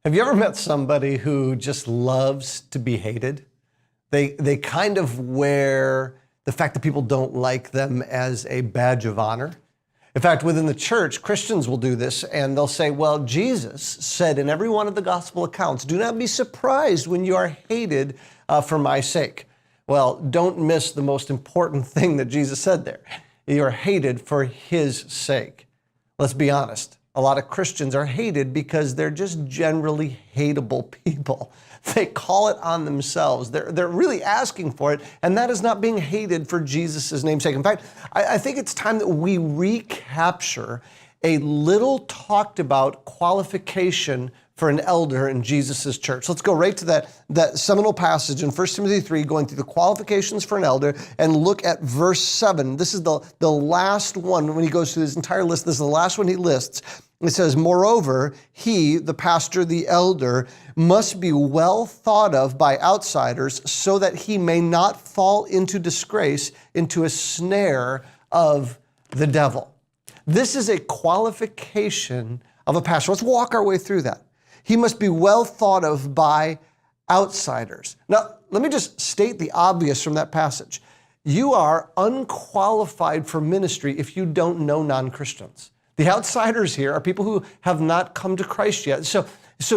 Have you ever met somebody who just loves to be hated? They kind of wear the fact that people don't like them as a badge of honor. In fact, within the church, Christians will do this and they'll say, well, Jesus said in every one of the gospel accounts, do not be surprised when you are hated for my sake. Well, don't miss the most important thing that Jesus said there. You are hated for his sake. Let's be honest. A lot of Christians are hated because they're just generally hateable people. They call it on themselves. They're really asking for it, and that is not being hated for Jesus' namesake. In fact, I think it's time that we recapture a little talked about qualification for an elder in Jesus' church. Let's go right to that seminal passage in 1 Timothy 3, going through the qualifications for an elder, and look at verse 7. This is the last one. When he goes through his entire list, this is the last one he lists. It says, moreover, he, the pastor, the elder, must be well thought of by outsiders so that he may not fall into disgrace, into a snare of the devil. This is a qualification of a pastor. Let's walk our way through that. He must be well thought of by outsiders. Now, let me just state the obvious from that passage. You are unqualified for ministry if you don't know non-Christians. The outsiders here are people who have not come to Christ yet. So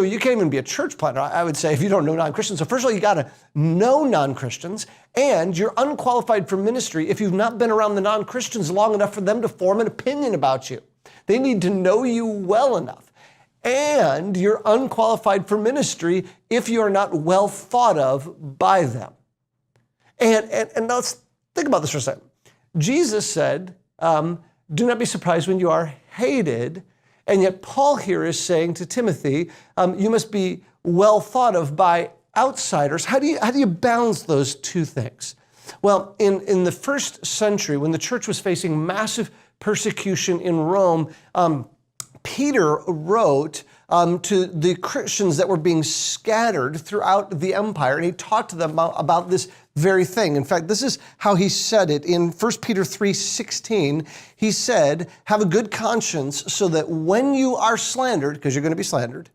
you can't even be a church planter, I would say, if you don't know non-Christians. So first of all, you got to know non-Christians, and you're unqualified for ministry if you've not been around the non-Christians long enough for them to form an opinion about you. They need to know you well enough. And you're unqualified for ministry if you are not well thought of by them. And now let's think about this for a second. Jesus said, do not be surprised when you are hated. And yet Paul here is saying to Timothy, you must be well thought of by outsiders. How do you balance those two things? Well, in the first century, when the church was facing massive persecution in Rome, Peter wrote to the Christians that were being scattered throughout the empire, and he talked to them about this very thing. In fact, this is how he said it in 1 Peter 3:16. He said, have a good conscience so that when you are slandered, because you're going to be slandered,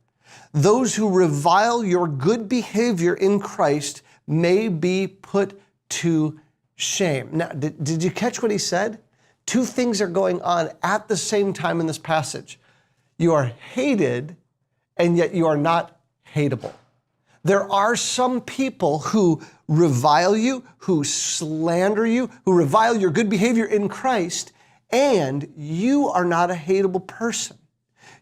those who revile your good behavior in Christ may be put to shame. Now, did you catch what he said? Two things are going on at the same time in this passage. You are hated, and yet you are not hateable. There are some people who revile you, who slander you, who revile your good behavior in Christ, and you are not a hateable person.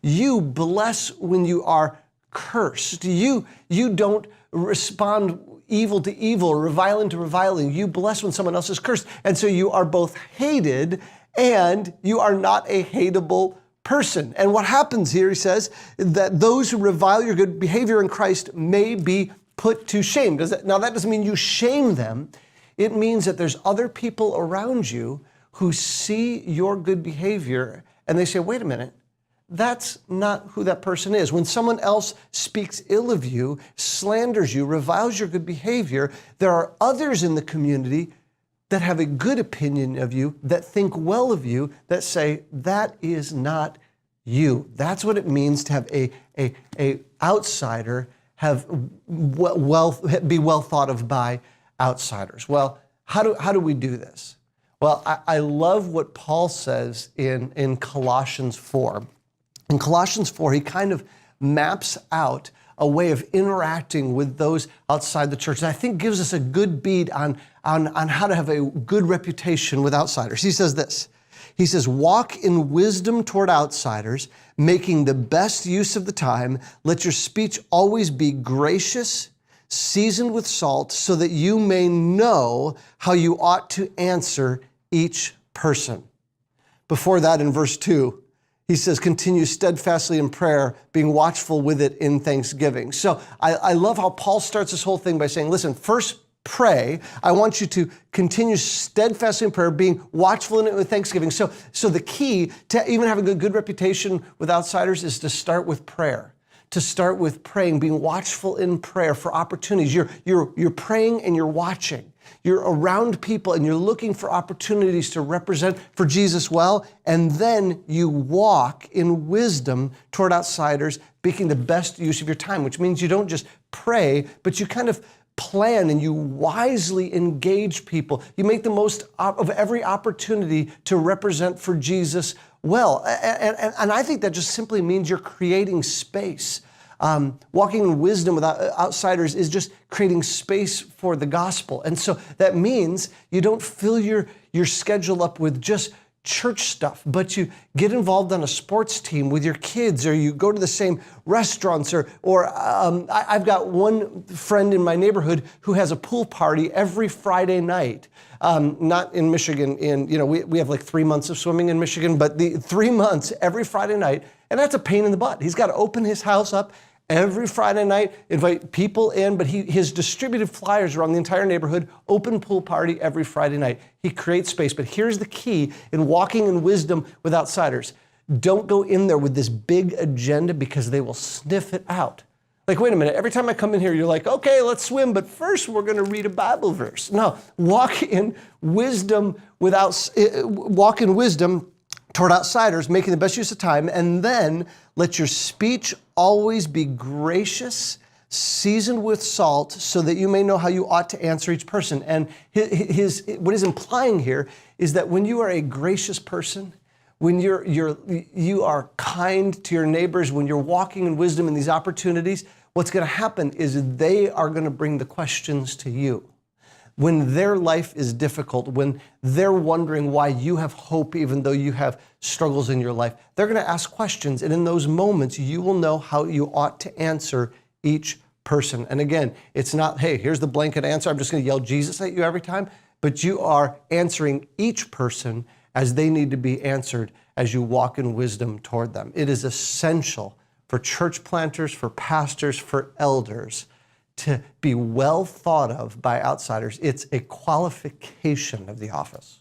You bless when you are cursed. You don't respond evil to evil, reviling to reviling. You bless when someone else is cursed. And so you are both hated and you are not a hateable person. And what happens here, he says, that those who revile your good behavior in Christ may be put to shame. Now, that doesn't mean you shame them. It means that there's other people around you who see your good behavior and they say, wait a minute, that's not who that person is. When someone else speaks ill of you, slanders you, reviles your good behavior, there are others in the community that have a good opinion of you, that think well of you, that say, that is not you. That's what it means to have a outsider be well thought of by outsiders. Well, how do we do this? Well, I love what Paul says in Colossians 4. In Colossians 4, he kind of maps out a way of interacting with those outside the church. And I think gives us a good bead on how to have a good reputation with outsiders. He says this. He says, walk in wisdom toward outsiders, making the best use of the time. Let your speech always be gracious, seasoned with salt, so that you may know how you ought to answer each person. Before that, in verse 2, he says, continue steadfastly in prayer, being watchful with it in thanksgiving. So I love how Paul starts this whole thing by saying, listen, first pray. I want you to continue steadfastly in prayer, being watchful in it with thanksgiving. So the key to even having a good reputation with outsiders is to start with prayer. to start with praying, being watchful in prayer for opportunities. You're praying and you're watching. You're around people and you're looking for opportunities to represent for Jesus well, and then you walk in wisdom toward outsiders, making the best use of your time, which means you don't just pray, but you kind of plan and you wisely engage people. You make the most of every opportunity to represent for Jesus well. And I think that just simply means you're creating space. Walking in wisdom with outsiders is just creating space for the gospel. And so that means you don't fill your schedule up with just church stuff, but you get involved on a sports team with your kids, or you go to the same restaurants, or I've got one friend in my neighborhood who has a pool party every Friday night. Not in Michigan, we have like 3 months of swimming in Michigan, but the 3 months every Friday night, and that's a pain in the butt. He's got to open his house up every Friday night, invite people in, but his distributed flyers around the entire neighborhood, open pool party every Friday night. He creates space. But here's the key in walking in wisdom with outsiders. Don't go in there with this big agenda, because they will sniff it out. Like, wait a minute, every time I come in here, you're like, okay, let's swim, but first we're going to read a Bible verse. No, walk in wisdom toward outsiders, making the best use of time, and then let your speech always be gracious, seasoned with salt, so that you may know how you ought to answer each person. And what he's implying here is that when you are a gracious person, when you are kind to your neighbors, when you're walking in wisdom in these opportunities, what's going to happen is they are going to bring the questions to you. When their life is difficult, when they're wondering why you have hope even though you have struggles in your life, they're going to ask questions. And in those moments, you will know how you ought to answer each person. And again, it's not, hey, here's the blanket answer, I'm just going to yell Jesus at you every time. But you are answering each person as they need to be answered as you walk in wisdom toward them. It is essential for church planters, for pastors, for elders to be well thought of by outsiders. It's a qualification of the office.